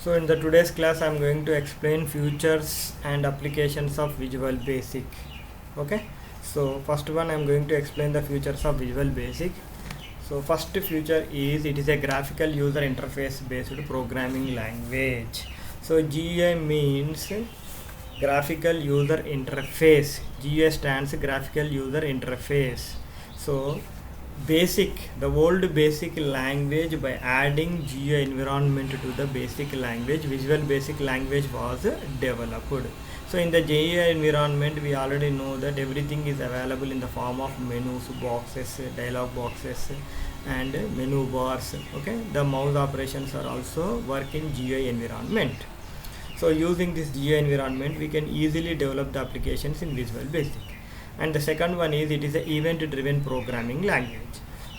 So in the today's class I'm going to explain features and applications of Visual Basic. Okay, so first one I'm going to explain the features of Visual Basic. So first feature is it is a graphical user interface based programming language. So GUI means graphical user interface. GUI stands graphical user interface. So the old basic language, by adding GUI environment to the basic language, Visual Basic language was developed. So in the GUI environment we already know that everything is available in the form of menus, boxes, dialog boxes and menu bars. Okay, the mouse operations are also work in GUI environment. So using this GUI environment we can easily develop the applications in Visual Basic. And the second one is it is an event driven programming language.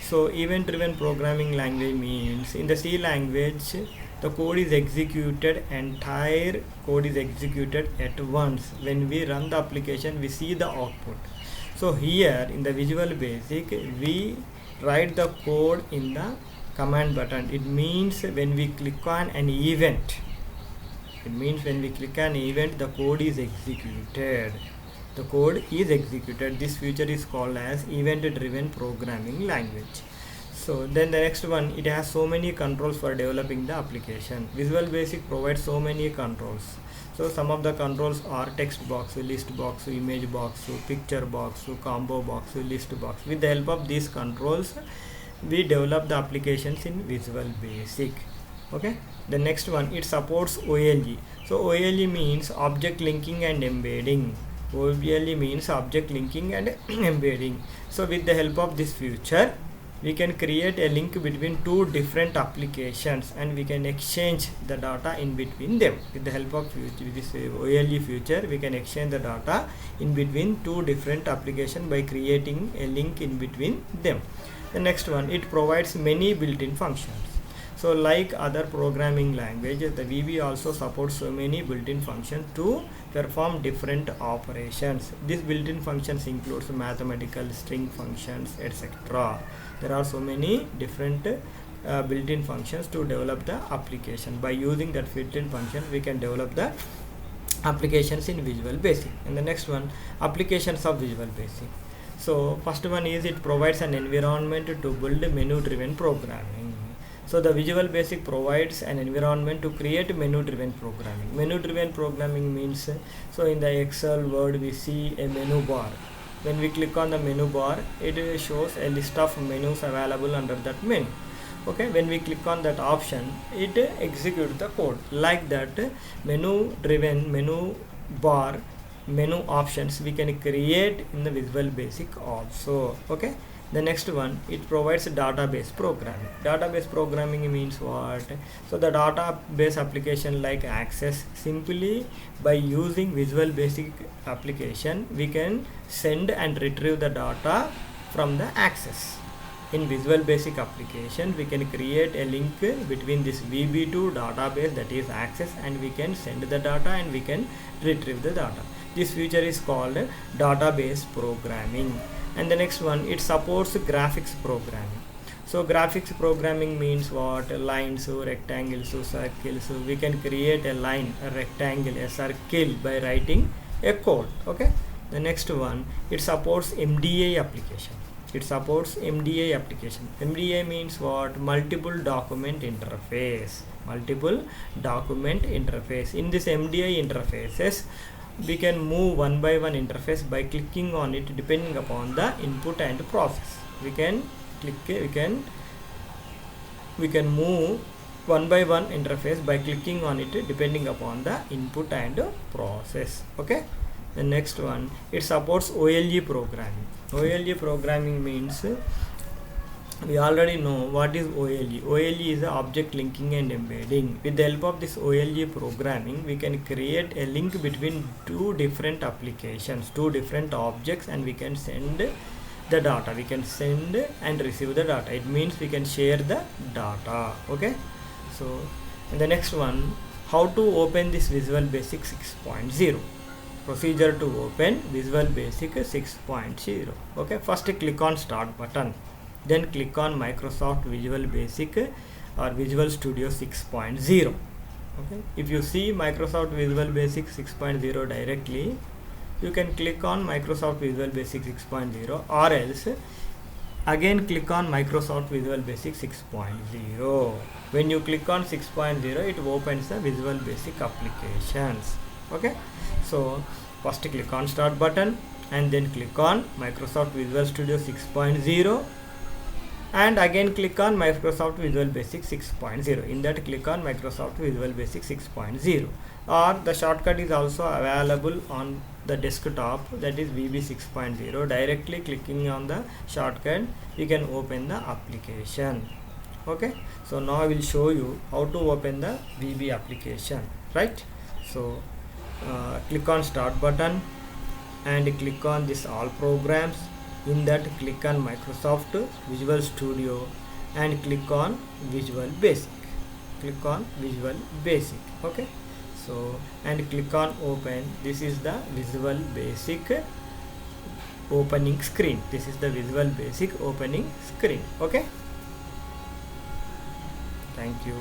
So event driven programming language means in the C language the code is executed, entire code is executed at once. When we run the application we see the output. So here in the Visual Basic we write the code in the command button. It means when we click on an event, the code is executed. This feature is called as event driven programming language. So then the next one, it has so many controls for developing the application. Visual Basic provides so many controls. So some of the controls are text box, list box, image box, picture box, combo box, list box. With the help of these controls we develop the applications in Visual Basic. Okay, the next one, it supports OLE. So OLE means object linking and embedding. OLE means object linking and embedding. So with the help of this feature we can create a link between two different applications and we can exchange the data in between them. With the help of this OLE feature we can exchange the data in between two different applications by creating a link in between them. The next one, it provides many built-in functions. So like other programming languages, the VB also supports so many built-in functions to perform different operations. These built-in functions includes mathematical, string functions, etc. There are so many different built-in functions to develop the application. By using that built-in function we can develop the applications in Visual Basic. And the next one, applications of Visual Basic. So first one is it provides an environment to build menu driven programming. So the Visual Basic provides an environment to create menu driven programming. Menu driven programming means, so in the Excel, Word we see a menu bar. When we click on the menu bar it shows a list of menus available under that menu. Okay, when we click on that option it executes the code. Like that, menu driven, menu bar, menu options we can create in the Visual Basic also. Okay, the next one, it provides database programming. Database programming means what? So the database application like Access, simply by using Visual Basic application we can send and retrieve the data from the Access. In Visual Basic application we can create a link between this VB2 database, that is Access, and we can send the data and we can retrieve the data. This feature is called database programming. And the next one, it supports graphics programming. So graphics programming means what? Lines, rectangles, circles. We can create a line, a rectangle, a circle by writing a code. Okay, the next one, it supports MDA application. MDA means what? Multiple document interface. In this MDA interfaces we can move one by one interface by clicking on it depending upon the input and process. We can move one by one interface by clicking on it depending upon the input and process. Okay, the next one, it supports OLE programming. OLE programming means, we already know what is OLE. OLE is object linking and embedding. With the help of this OLE programming we can create a link between two different applications, two different objects, and we can send the data. We can send and receive the data. It means we can share the data. Okay, so the next one, how to open this Visual Basic 6.0. Procedure to open Visual Basic 6.0. Okay, first click on Start button. Then click on Microsoft Visual Basic or Visual Studio 6.0. Okay, if you see Microsoft Visual Basic 6.0 directly, you can click on Microsoft Visual Basic 6.0, or else again click on Microsoft Visual Basic 6.0. When you click on 6.0, it opens the Visual Basic applications. Okay, so first click on Start button and then click on Microsoft Visual Studio 6.0, and again click on Microsoft Visual Basic 6.0. In that, click on Microsoft Visual Basic 6.0, or the shortcut is also available on the desktop, that is VB 6.0. Directly clicking on the shortcut, you can open the application. Okay, so now I will show you how to open the VB application, right? So click on Start button and click on this All Programs. In that, click on Microsoft Visual Studio and click on Visual Basic. Click on Visual Basic. Okay, so and click on Open. This is the Visual Basic opening screen. This is the Visual Basic opening screen. Okay, thank you.